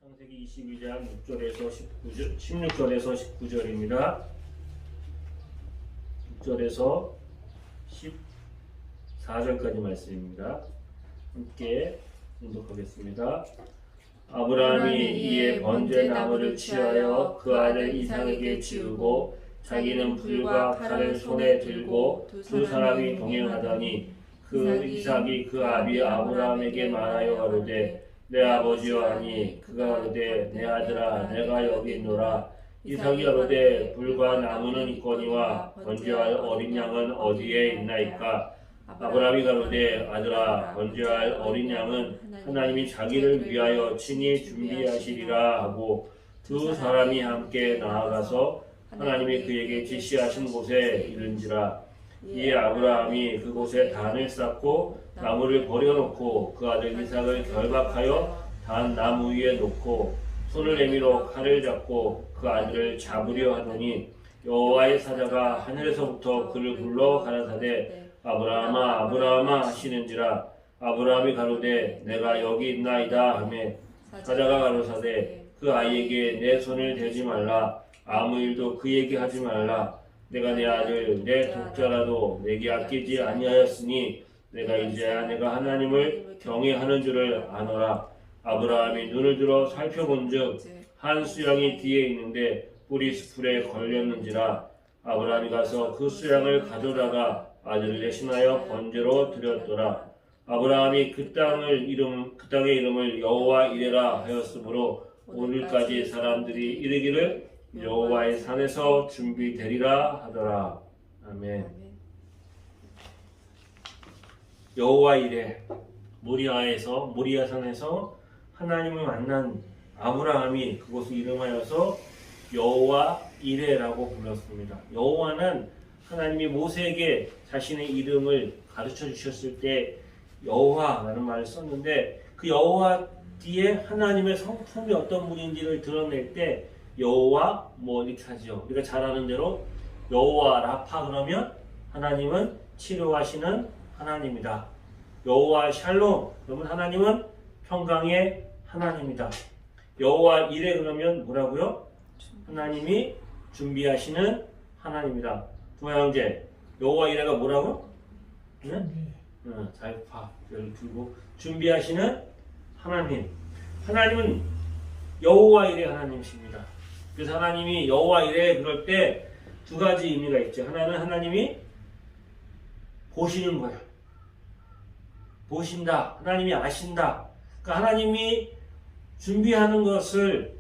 창세기 22장 6절에서 16절에서 19절입니다. 6절에서 14절까지 말씀입니다. 함께 봉독하겠습니다. 아브라함이 이에 번제 나무를 취하여 그 아들 이삭에게 지우고 자기는 불과 칼을 손에 들고 두 사람이 동행하더니 그 이삭이 그 아비 아브라함에게 말하여 가로되 내 아버지여 하니 그가 가로되 내 아들아 내가 여기 있노라. 이삭이 가로되 불과 나무는 있거니와 번제할 어린 양은 어디에 있나이까. 아브라함이 가로되 아들아 번제할 어린 양은 하나님이 자기를 위하여 친히 준비하시리라 하고 두 사람이 함께 나아가서 하나님이 그에게 지시하신 곳에 이른지라. 이에 아브라함이 그곳에 단을 쌓고 나무를 버려놓고 그 아들 이삭을 결박하여 단 나무 위에 놓고 손을 내밀어 칼을 잡고 그 아들을 잡으려 하더니 여호와의 사자가 하늘에서부터 그를 불러 가라사대 아브라함아 아브라함아 하시는지라. 아브라함이 가로되 내가 여기 있나이다 하매 사자가 가로사대 그 아이에게 내 손을 대지 말라. 아무 일도 그에게 하지 말라. 내가 내 아들 내 독자라도 내게 아끼지 아니하였으니 내가 이제야 내가 하나님을 경외하는 줄을 아노라. 아브라함이 눈을 들어 살펴본즉 한 수양이 뒤에 있는데 뿔이 수풀에 걸렸는지라. 아브라함이 가서 그 수양을 가져다가 아들을 대신하여 번제로 드렸더라. 아브라함이 그 땅의 이름을 여호와 이레라 하였으므로 오늘까지 사람들이 이르기를 여호와의 산에서 준비되리라 하더라. 아멘. 여호와 이레 모리아 산에서 하나님을 만난 아브라함이 그곳을 이름하여서 여호와 이레라고 불렀습니다. 여호와는 하나님이 모세에게 자신의 이름을 가르쳐 주셨을 때 여호와라는 말을 썼는데 그 여호와 뒤에 하나님의 성품이 어떤 분인지를 드러낼 때 여호와 이렇게 하죠. 우리가 잘 아는 대로 여호와 라파 그러면 하나님은 치료하시는 하나님이다. 여호와 샬롬 그러면 하나님은 평강의 하나님이다. 여호와 이레 그러면 뭐라고요? 하나님이 준비하시는 하나님이다. 두아 형제, 여호와 이레가 뭐라고? 잘 봐. 여기 두고 준비하시는 하나님. 하나님은 여호와 이레 하나님이십니다. 그래서 하나님이 여호와 이레 그럴 때 두 가지 의미가 있죠. 하나는 하나님이 보시는 거예요. 보신다. 하나님이 아신다. 그러니까 하나님이 준비하는 것을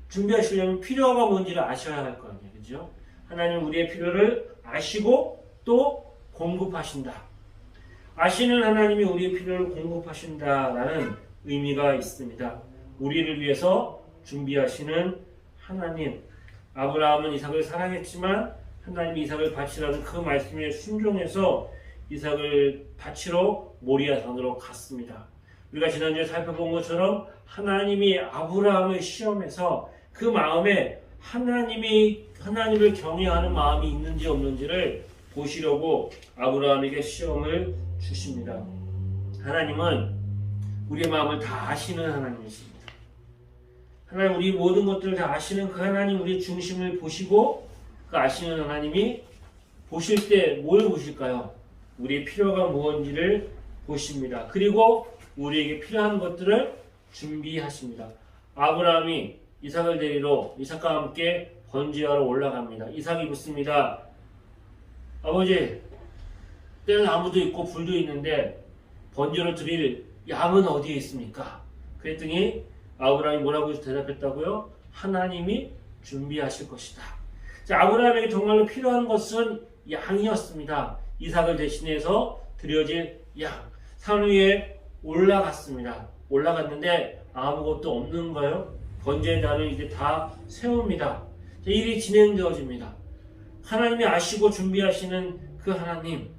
준비하시려면 필요가 뭔지를 아셔야 할 거 아니에요. 그죠? 하나님 우리의 필요를 아시고 또 공급하신다. 아시는 하나님이 우리의 필요를 공급하신다라는 의미가 있습니다. 우리를 위해서 준비하시는 하나님. 아브라함은 이삭을 사랑했지만 하나님이 이삭을 바치라는 그 말씀에 순종해서 이삭을 바치러 모리아산으로 갔습니다. 우리가 지난주에 살펴본 것처럼 하나님이 아브라함을 시험해서 그 마음에 하나님을 경외하는 마음이 있는지 없는지를 보시려고 아브라함에게 시험을 주십니다. 하나님은 우리의 마음을 다 아시는 하나님이십니다. 하나님 우리 모든 것들을 다 아시는 그 하나님 우리의 중심을 보시고 그 아시는 하나님이 보실 때 뭘 보실까요? 우리의 필요가 무엇인지를 보십니다. 그리고 우리에게 필요한 것들을 준비하십니다. 아브라함이 이삭을 데리러 이삭과 함께 번제하러 올라갑니다. 이삭이 묻습니다. 아버지, 때는 나무도 있고 불도 있는데 번제를 드릴 양은 어디에 있습니까? 그랬더니 아브라함이 뭐라고 대답했다고요? 하나님이 준비하실 것이다. 자, 아브라함에게 정말로 필요한 것은 양이었습니다. 이삭을 대신해서 드려질 양. 산 위에 올라갔습니다. 올라갔는데 아무것도 없는 거예요. 번제의 단을 이제 다 세웁니다. 자, 일이 진행되어집니다. 하나님이 아시고 준비하시는 그 하나님.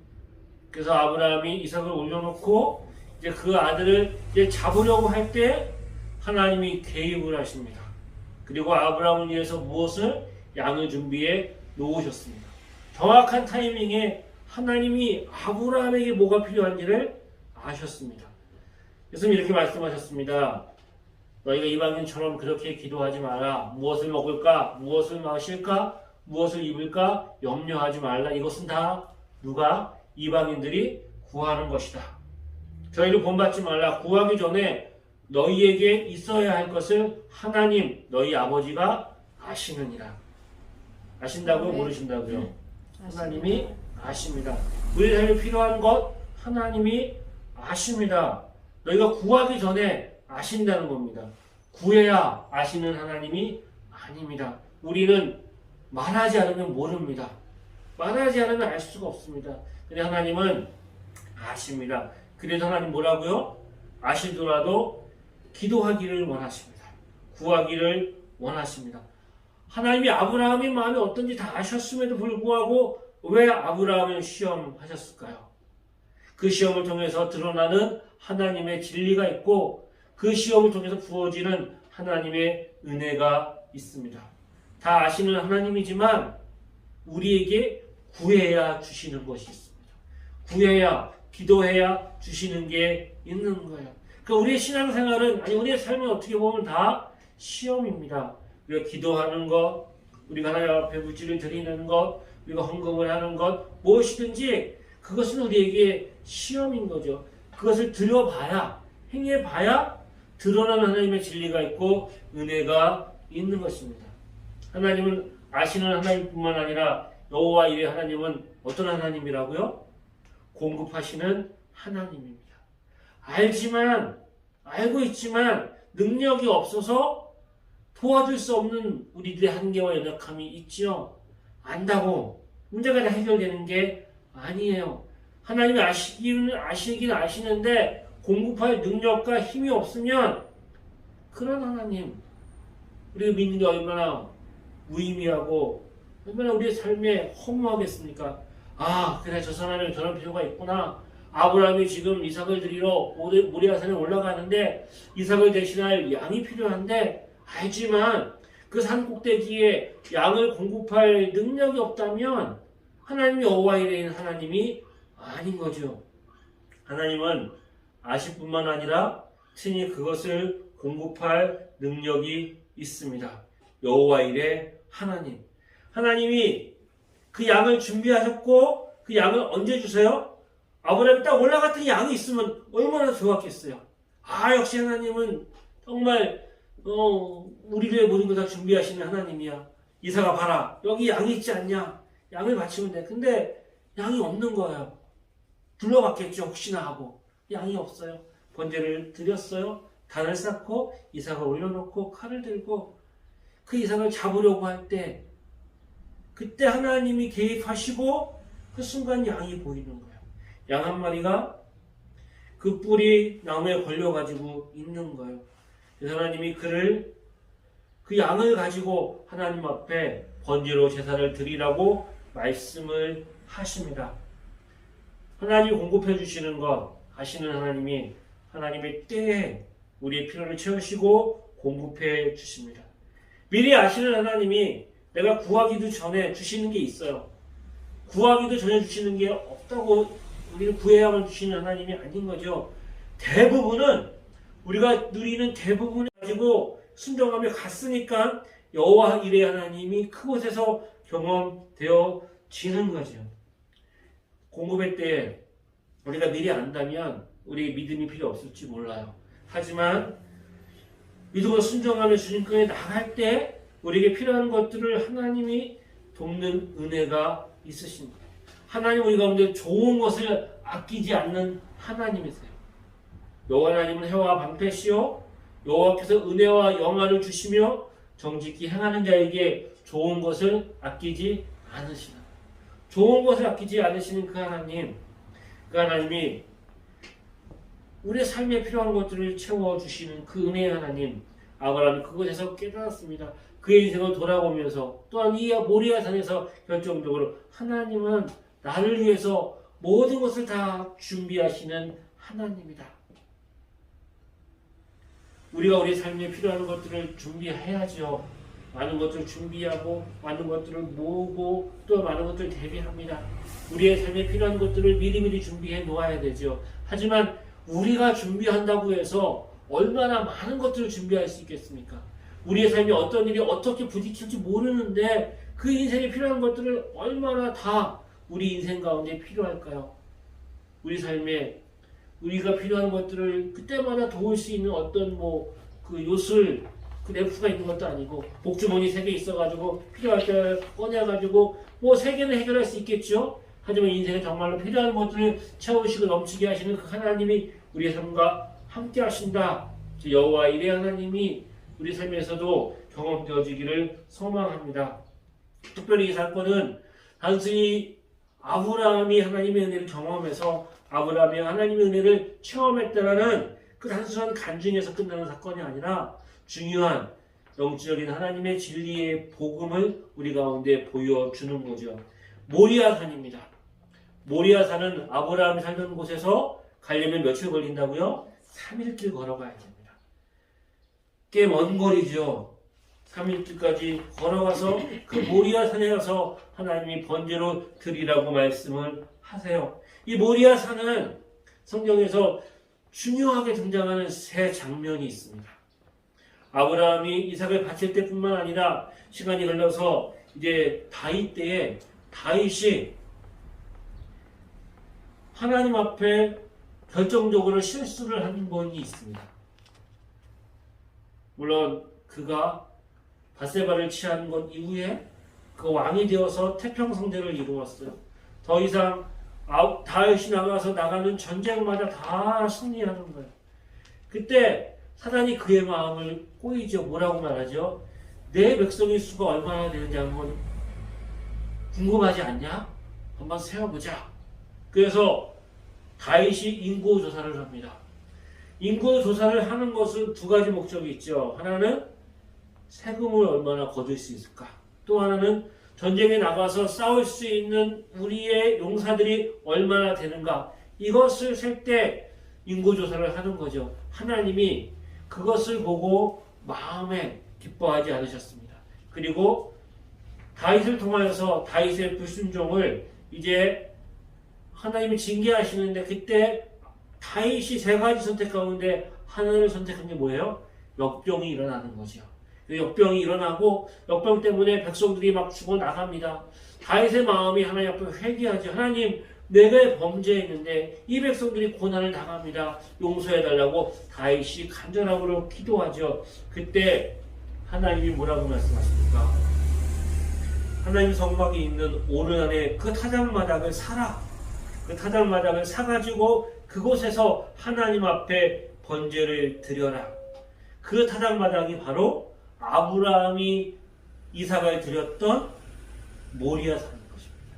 그래서 아브라함이 이삭을 올려놓고 이제 그 아들을 이제 잡으려고 할 때 하나님이 개입을 하십니다. 그리고 아브라함을 위해서 무엇을? 양을 준비해 놓으셨습니다. 정확한 타이밍에 하나님이 아브라함에게 뭐가 필요한지를 아셨습니다. 예수님 이렇게 말씀하셨습니다. 너희가 이방인처럼 그렇게 기도하지 마라. 무엇을 먹을까? 무엇을 마실까? 무엇을 입을까? 염려하지 말라. 이것은 다 누가? 이방인들이 구하는 것이다. 저희를 본받지 말라. 구하기 전에 너희에게 있어야 할 것을 하나님 너희 아버지가 아시느니라. 아신다고요? 네. 모르신다고요? 하나님이 아십니다. 우리 삶에 필요한 것 하나님이 아십니다. 너희가 구하기 전에 아신다는 겁니다. 구해야 아시는 하나님이 아닙니다. 우리는 말하지 않으면 모릅니다. 말하지 않으면 알 수가 없습니다. 근데 하나님은 아십니다. 그래서 하나님 뭐라고요? 아시더라도 기도하기를 원하십니다. 구하기를 원하십니다. 하나님이 아브라함의 마음이 어떤지 다 아셨음에도 불구하고 왜 아브라함을 시험하셨을까요? 그 시험을 통해서 드러나는 하나님의 진리가 있고 그 시험을 통해서 부어지는 하나님의 은혜가 있습니다. 다 아시는 하나님이지만 우리에게 구해야 주시는 것이 있습니다. 구해야, 기도해야 주시는 게 있는 거예요. 그러니까 우리의 신앙생활은, 아니 우리의 삶은 어떻게 보면 다 시험입니다. 우리가 기도하는 것, 우리가 하나님 앞에 물질을 드리는 것, 우리가 헌금을 하는 것, 무엇이든지 그것은 우리에게 시험인 거죠. 그것을 들여봐야, 행해봐야 드러나는 하나님의 진리가 있고 은혜가 있는 것입니다. 하나님은 아시는 하나님뿐만 아니라 여호와 이레 하나님은 어떤 하나님이라고요? 공급하시는 하나님입니다. 알고 있지만 능력이 없어서 도와줄 수 없는 우리들의 한계와 연약함이 있지요. 안다고 문제가 다 해결되는 게 아니에요. 하나님이 아시긴 아시는데 공급할 능력과 힘이 없으면 그런 하나님, 우리가 믿는 게 얼마나 무의미하고 얼마나 우리의 삶에 허무하겠습니까? 아, 그래, 저 사람이 저런 필요가 있구나. 아브라함이 지금 이삭을 드리러 모리아산에 올라가는데 이삭을 대신할 양이 필요한데 알지만 그 산 꼭대기에 양을 공급할 능력이 없다면 하나님이 여호와 이레인 하나님이 아닌 거죠. 하나님은 아실 뿐만 아니라 친히 그것을 공급할 능력이 있습니다. 여호와 이레 하나님. 하나님이 그 양을 준비하셨고 그 양을 언제 주세요? 아브라함이 딱 올라갔던 양이 있으면 얼마나 좋았겠어요. 아, 역시 하나님은 정말 우리의 모든 걸 다 준비하시는 하나님이야. 이삭아 봐라, 여기 양이 있지 않냐? 양을 바치면 돼. 근데 양이 없는 거예요. 둘러봤겠죠, 혹시나 하고. 양이 없어요. 번제를 드렸어요. 단을 쌓고 이삭을 올려놓고 칼을 들고 그 이삭을 잡으려고 할 때 그때 하나님이 개입하시고 그 순간 양이 보이는 거예요. 양 한 마리가 그 뿔이 나무에 걸려가지고 있는 거예요. 그래서 하나님이 그 양을 가지고 하나님 앞에 번제로 제사를 드리라고 말씀을 하십니다. 하나님이 공급해 주시는 것 아시는 하나님이 하나님의 때에 우리의 필요를 채우시고 공급해 주십니다. 미리 아시는 하나님이 내가 구하기도 전에 주시는 게 있어요. 구하기도 전에 주시는 게 없다고 우리는 구해야만 주시는 하나님이 아닌 거죠. 대부분은 우리가 누리는 대부분을 가지고 순종하며 갔으니까 여호와 이레 하나님이 그곳에서 경험되어지는 거죠. 공급의 때에 우리가 미리 안다면 우리 믿음이 필요 없을지 몰라요. 하지만 믿음으로 순종하며 주님께 나갈 때 우리에게 필요한 것들을 하나님이 돕는 은혜가 있으십니다. 하나님 우리 가운데 좋은 것을 아끼지 않는 하나님이세요. 여호와 하나님은 해와 방패시요 여호와께서 은혜와 영화를 주시며 정직히 행하는 자에게 좋은 것을 아끼지 않으시나. 좋은 것을 아끼지 않으시는 그 하나님이 우리의 삶에 필요한 것들을 채워주시는 그 은혜의 하나님, 아브라함이 그곳에서 깨달았습니다. 그의 인생을 돌아보면서 또한 이 모리아산에서 결정적으로 하나님은 나를 위해서 모든 것을 다 준비하시는 하나님이다. 우리가 우리 삶에 필요한 것들을 준비해야죠. 많은 것들을 준비하고 많은 것들을 모으고 또 많은 것들을 대비합니다. 우리의 삶에 필요한 것들을 미리미리 준비해 놓아야 되죠. 하지만 우리가 준비한다고 해서 얼마나 많은 것들을 준비할 수 있겠습니까? 우리의 삶이 어떤 일이 어떻게 부딪힐지 모르는데 그 인생에 필요한 것들을 얼마나 다 우리 인생 가운데 필요할까요? 우리 삶에 우리가 필요한 것들을 그때마다 도울 수 있는 어떤 그 요술 그 램프가 있는 것도 아니고 복주머니 3개 있어가지고 필요할 때 꺼내가지고 3개는 해결할 수 있겠죠. 하지만 인생에 정말로 필요한 것들을 채우시고 넘치게 하시는 그 하나님이 우리의 삶과 함께 하신다. 여호와 이레 하나님이 우리 삶에서도 경험되어지기를 소망합니다. 특별히 이 사건은 단순히 아브라함이 하나님의 은혜를 경험해서 아브라함이 하나님의 은혜를 체험했다라는 그 단순한 간증에서 끝나는 사건이 아니라 중요한 영적인 하나님의 진리의 복음을 우리 가운데 보여주는 거죠. 모리아산입니다. 모리아산은 아브라함이 살던 곳에서 가려면 며칠 걸린다고요? 3일길 걸어가야 됩니다. 꽤 먼 거리죠. 3일길까지 걸어가서 그 모리아산에 가서 하나님이 번제로 드리라고 말씀을 하세요. 이 모리아산은 성경에서 중요하게 등장하는 3 장면이 있습니다. 아브라함이 이삭을 바칠 때뿐만 아니라 시간이 흘러서 이제 다윗 때에 다윗이 하나님 앞에 결정적으로 실수를 한 번이 있습니다. 물론 그가 밧세바를 취한 것 이후에 그 왕이 되어서 태평성대를 이루었어요. 더 이상 다윗이 나가는 전쟁마다 다 승리하는 거예요. 그때 사단이 그의 마음을 꼬이죠. 뭐라고 말하죠? 내 백성의 수가 얼마나 되는지 한번 궁금하지 않냐? 한번 세어보자. 그래서 다윗이 인구조사를 합니다. 인구조사를 하는 것은 2가지 목적이 있죠. 하나는 세금을 얼마나 거둘 수 있을까? 또 하나는 전쟁에 나가서 싸울 수 있는 우리의 용사들이 얼마나 되는가? 이것을 셀 때 인구조사를 하는 거죠. 하나님이 그것을 보고 마음에 기뻐하지 않으셨습니다. 그리고 다윗을 통하여서 다윗의 불순종을 이제 하나님이 징계하시는데 그때 다윗이 3가지 선택 가운데 하나를 선택한 게 뭐예요? 역병이 일어나는 거죠. 역병이 일어나고 역병 때문에 백성들이 막 죽어나갑니다. 다윗의 마음이 하나님 앞에 회개하죠. 하나님, 내가 범죄했는데 이 백성들이 고난을 당합니다. 용서해달라고 다윗이 간절함으로 기도하죠. 그때 하나님이 뭐라고 말씀하십니까? 하나님 성막에 있는 오르난의 그 타작마당을 사라. 그 타작마당을 사가지고 그곳에서 하나님 앞에 번제를 드려라. 그 타작마당이 바로 아브라함이 이삭을 드렸던 모리아산인 것입니다.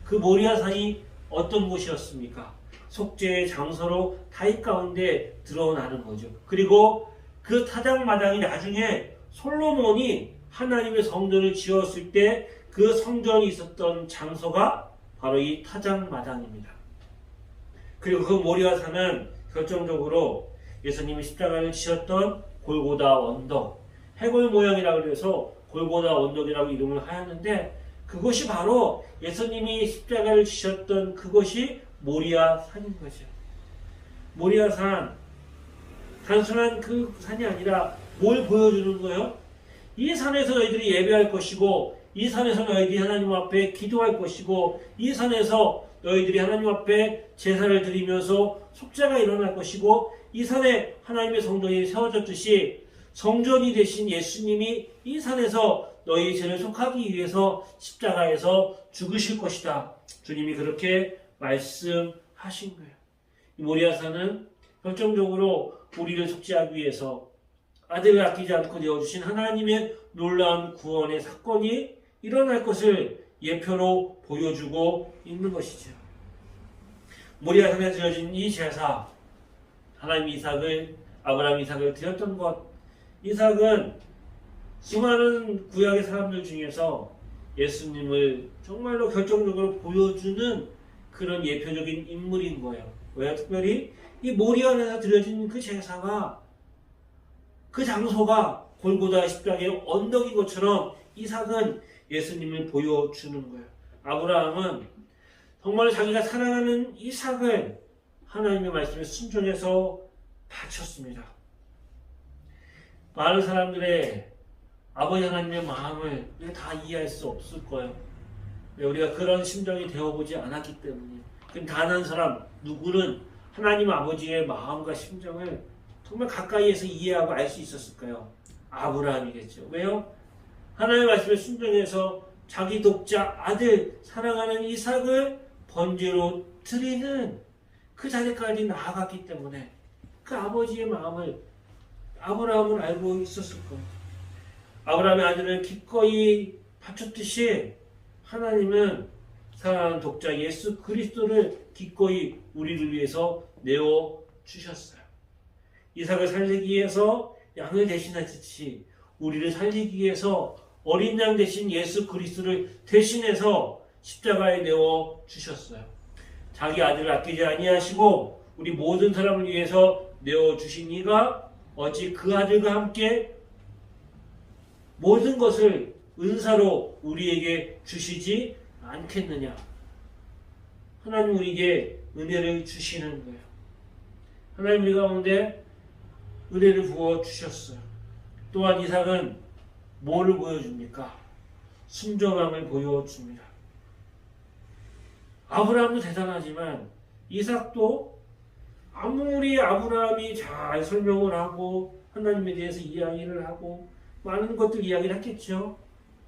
그 모리아산이 어떤 곳이었습니까? 속죄의 장소로 다윗 가운데 드러나는 거죠. 그리고 그 타작마당이 나중에 솔로몬이 하나님의 성전을 지었을 때 그 성전이 있었던 장소가 바로 이 타작마당입니다. 그리고 그 모리아산은 결정적으로 예수님이 십자가를 지었던 골고다 언덕, 해골 모양이라고 해서 골고다 언덕이라고 이름을 하였는데 그것이 바로 예수님이 십자가를 지셨던 그것이 모리아산인 거죠. 모리아산, 단순한 그 산이 아니라 뭘 보여주는 거예요? 이 산에서 너희들이 예배할 것이고 이 산에서 너희들이 하나님 앞에 기도할 것이고 이 산에서 너희들이 하나님 앞에 제사를 드리면서 속죄가 일어날 것이고 이 산에 하나님의 성전이 세워졌듯이 성전이 되신 예수님이 이 산에서 너희 죄를 속하기 위해서 십자가에서 죽으실 것이다. 주님이 그렇게 말씀하신 거예요. 모리아산은 결정적으로 우리를 속죄하기 위해서 아들을 아끼지 않고 내어주신 하나님의 놀라운 구원의 사건이 일어날 것을 예표로 보여주고 있는 것이죠. 모리아산에 드려진 이 제사, 하나님 아브라함 이삭을 드렸던 것, 이삭은 수많은 구약의 사람들 중에서 예수님을 정말로 결정적으로 보여주는 그런 예표적인 인물인 거예요. 왜? 특별히 이 모리아산에서 드려진 그 제사가 그 장소가 골고다 십자가의 언덕인 것처럼 이삭은 예수님을 보여주는 거예요. 아브라함은 정말 자기가 사랑하는 이삭을 하나님의 말씀에 순종해서 바쳤습니다. 많은 사람들의 아버지 하나님의 마음을 우리가 다 이해할 수 없을 거예요. 우리가 그런 심정이 되어보지 않았기 때문에. 단 한 사람 누구는 하나님 아버지의 마음과 심정을 정말 가까이에서 이해하고 알 수 있었을까요? 아브라함이겠죠. 왜요? 하나님의 말씀에 순종해서 자기 독자 아들 사랑하는 이삭을 번제로 드리는 그 자리까지 나아갔기 때문에 그 아버지의 마음을 아브라함은 알고 있었을 거예요. 아브라함의 아들을 기꺼이 바쳤듯이 하나님은 사랑하는 독자 예수 그리스도를 기꺼이 우리를 위해서 내어주셨어요. 이삭을 살리기 위해서 양을 대신하듯이 우리를 살리기 위해서 어린 양 대신 예수 그리스도를 대신해서 십자가에 내어주셨어요. 자기 아들을 아끼지 아니하시고 우리 모든 사람을 위해서 내어주신 이가 어찌 그 아들과 함께 모든 것을 은사로 우리에게 주시지 않겠느냐. 하나님 우리에게 은혜를 주시는 거예요. 하나님 우리 가운데 은혜를 부어주셨어요. 또한 이삭은 뭐를 보여줍니까? 순종함을 보여줍니다. 아브라함도 대단하지만 이삭도 아무리 아브라함이 잘 설명을 하고 하나님에 대해서 이야기를 하고 많은 것들 이야기를 했겠죠.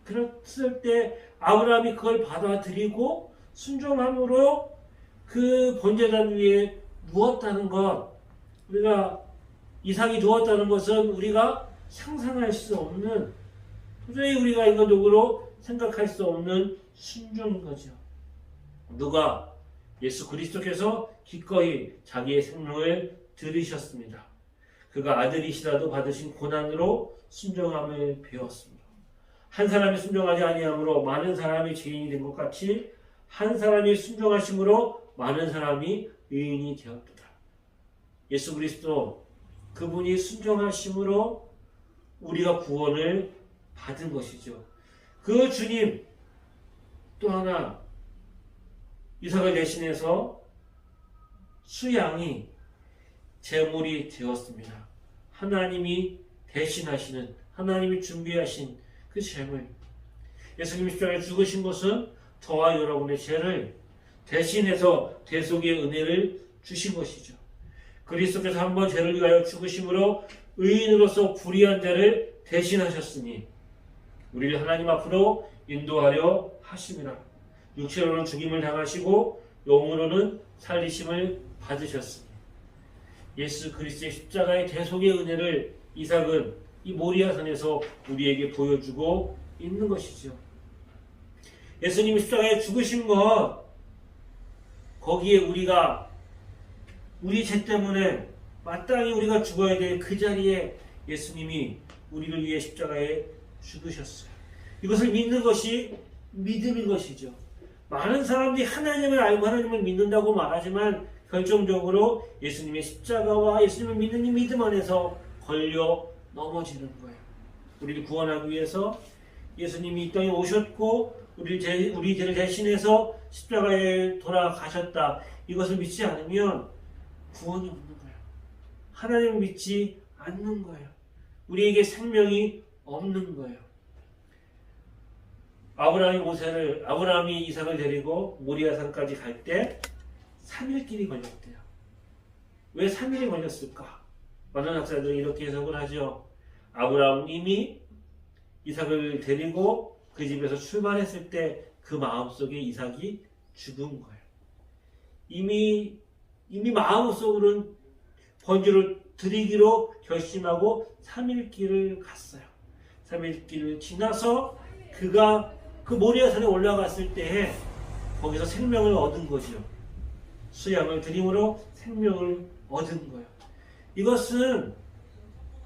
그랬을 때 아브라함이 그걸 받아들이고 순종함으로 그 번제단 위에 누웠다는 것, 우리가 이삭이 누웠다는 것은 우리가 상상할 수 없는, 도저히 우리가 인간적으로 생각할 수 없는 순종인 거죠. 누가? 예수 그리스도께서 기꺼이 자기의 생명을 들이셨습니다. 그가 아들이시라도 받으신 고난으로 순종함을 배웠습니다. 한 사람이 순종하지 아니함으로 많은 사람이 죄인이 된 것 같이 한 사람이 순종하심으로 많은 사람이 의인이 되었도다. 예수 그리스도 그분이 순종하심으로 우리가 구원을 받은 것이죠. 그 주님 또 하나 이삭을 대신해서 수양이 제물이 되었습니다. 하나님이 대신하시는, 하나님이 준비하신 그 제물. 예수님이 십자가에 죽으신 것은 저와 여러분의 죄를 대신해서 대속의 은혜를 주신 것이죠. 그리스도께서 한번 죄를 위하여 죽으심으로 의인으로서 불의한 자를 대신하셨으니 우리를 하나님 앞으로 인도하려 하심이라. 육체로는 죽임을 당하시고 영으로는 살리심을 받으셨으니 예수 그리스도의 십자가의 대속의 은혜를 이삭은 이 모리아산에서 우리에게 보여주고 있는 것이죠. 예수님이 십자가에 죽으신 것, 거기에 우리가 우리 죄 때문에 마땅히 우리가 죽어야 될 그 자리에 예수님이 우리를 위해 십자가에 죽으셨어요. 이것을 믿는 것이 믿음인 것이죠. 많은 사람들이 하나님을 알고 하나님을 믿는다고 말하지만 결정적으로 예수님의 십자가와 예수님을 믿는 이 믿음 안에서 걸려 넘어지는 거예요. 우리를 구원하기 위해서 예수님이 이 땅에 오셨고 우리 죄를 대신해서 십자가에 돌아가셨다. 이것을 믿지 않으면 구원이 없는 거예요. 하나님을 믿지 않는 거예요. 우리에게 생명이 없는 거예요. 아브라함이 이삭을 데리고 모리아산까지 갈 때 3일길이 걸렸대요. 왜 3일이 걸렸을까? 많은 학자들은 이렇게 해석을 하죠. 아브라함이 이삭을 데리고 그 집에서 출발했을 때 그 마음속에 이삭이 죽은 거예요. 이미 마음속으로는 번제를 드리기로 결심하고 3일 길을 갔어요. 3일 길을 지나서 그가 그 모리아산에 올라갔을 때에 거기서 생명을 얻은 거죠. 수양을 드림으로 생명을 얻은 거예요. 이것은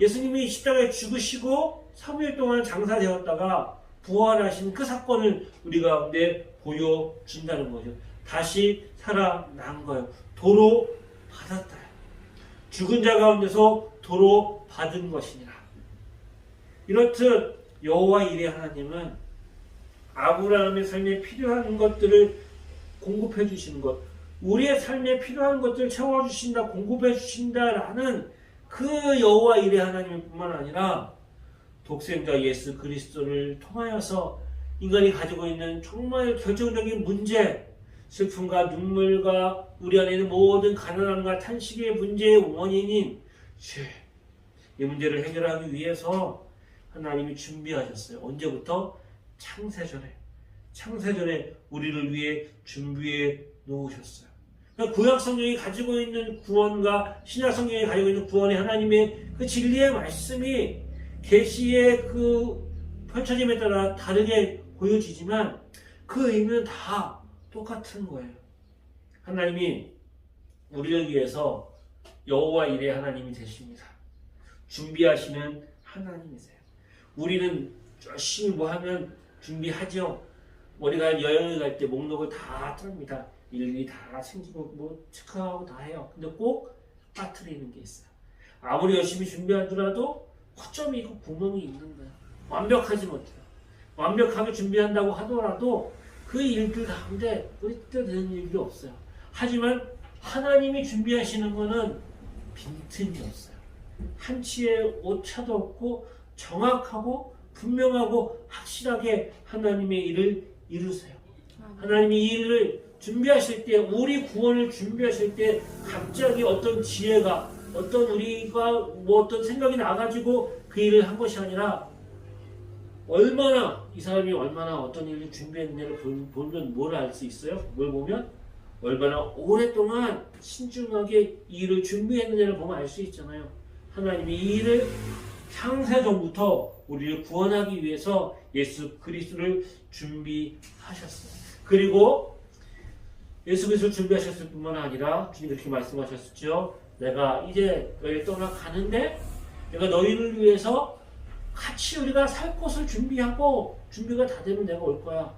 예수님이 십자가에 죽으시고 3일 동안 장사되었다가 부활하신 그 사건을 우리 가운데 보여준다는 거죠. 다시 살아난 거예요. 도로 받았다. 죽은 자 가운데서 도로 받은 것이니라. 이렇듯 여호와 이레 하나님은 아브라함의 삶에 필요한 것들을 공급해 주시는 것, 우리의 삶에 필요한 것들을 채워주신다, 공급해 주신다라는 그 여호와 이레 하나님뿐만 아니라 독생자 예수 그리스도를 통하여서 인간이 가지고 있는 정말 결정적인 문제, 슬픔과 눈물과 우리 안에 있는 모든 가난함과 탄식의 문제의 원인인 죄, 이 문제를 해결하기 위해서 하나님이 준비하셨어요. 언제부터? 창세전에 우리를 위해 준비해 놓으셨어요. 그러니까 구약 성경이 가지고 있는 구원과 신약 성경이 가지고 있는 구원의 하나님의 그 진리의 말씀이 계시의 그 펼쳐짐에 따라 다르게 보여지지만 그 의미는 다 똑같은 거예요. 하나님이 우리를 위해서 여호와 이레 하나님이 되십니다. 준비하시는 하나님이세요. 우리는 열심히 뭐 하면 준비하죠. 우리가 여행을 갈 때 목록을 다 짭니다. 일일이 다 챙기고 뭐 체크하고 다 해요. 근데 꼭 빠뜨리는 게 있어요. 아무리 열심히 준비하더라도 허점이 있고 구멍이 있는 거예요. 완벽하지 못해요. 완벽하게 준비한다고 하더라도 그 일들 가운데 으뜨 되는 일이 없어요. 하지만 하나님이 준비하시는 거는 빈틈이 없어요. 한치의 오차도 없고 정확하고 분명하고 확실하게 하나님의 일을 이루세요. 하나님이 이 일을 준비하실 때, 우리 구원을 준비하실 때 갑자기 어떤 지혜가, 어떤 우리가 뭐 어떤 생각이 나가지고 그 일을 한 것이 아니라 얼마나 이 사람이 얼마나 어떤 일을 준비했느냐를 보면 뭘 알 수 있어요? 뭘 보면? 얼마나 오랫동안 신중하게 이 일을 준비했느냐를 보면 알 수 있잖아요. 하나님이 이 일을 창세전부터 우리를 구원하기 위해서 예수 그리스도를 준비하셨어요. 그리고 예수 그리스도를 준비하셨을 뿐만 아니라 주님 이렇게 말씀하셨죠. 내가 이제 너희를 떠나가는데 내가 너희를 위해서 같이 우리가 살 곳을 준비하고 준비가 다 되면 내가 올 거야.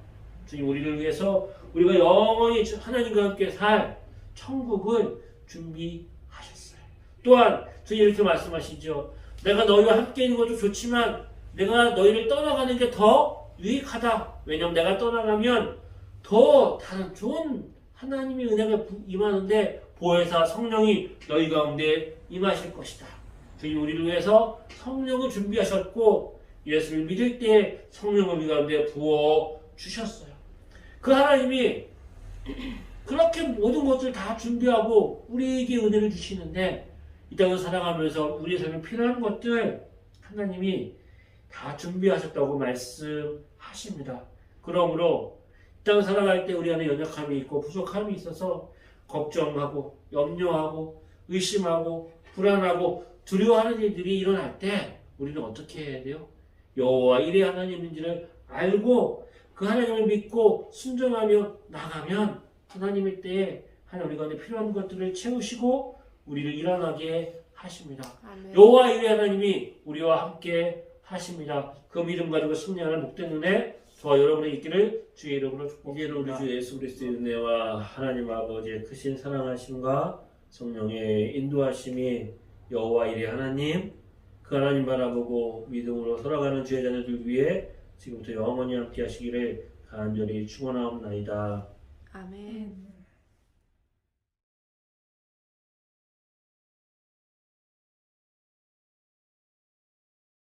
주님 우리를 위해서 우리가 영원히 하나님과 함께 살 천국을 준비하셨어요. 또한 주님 이렇게 말씀하시죠. 내가 너희와 함께 있는 것도 좋지만 내가 너희를 떠나가는 게 더 유익하다. 왜냐하면 내가 떠나가면 더 다른 좋은 하나님의 은혜가 임하는데 보혜사 성령이 너희 가운데 임하실 것이다. 주님 우리를 위해서 성령을 준비하셨고 예수를 믿을 때 성령을 우리 가운데 부어주셨어요. 그 하나님이 그렇게 모든 것을 다 준비하고 우리에게 은혜를 주시는데 이 땅을 살아가면서 우리의 삶에 필요한 것들 하나님이 다 준비하셨다고 말씀하십니다. 그러므로 이 땅을 살아갈 때 우리 안에 연약함이 있고 부족함이 있어서 걱정하고 염려하고 의심하고 불안하고 두려워하는 일들이 일어날 때 우리는 어떻게 해야 돼요? 여호와 이레 하나님인지를 알고 그 하나님을 믿고 순종하며 나가면 하나님의 때에 하나님 우리 가운데 필요한 것들을 채우시고 우리를 일어나게 하십니다. 여호와 이레 하나님이 우리와 함께 하십니다. 그 믿음 가지고 승리하는 복된 은혜 저와 여러분의 있기를 주의 이름으로 축복합니다. 우리 주 예수 그리스도의 은혜와 하나님 아버지의 크신 사랑하심과 성령의 인도하심이 여호와 이레 하나님 그 하나님 바라보고 믿음으로 살아가는 주의 자녀들 위해 지금부터 영원히 함께 하시기를 간절히 축원하옵나이다. 아멘.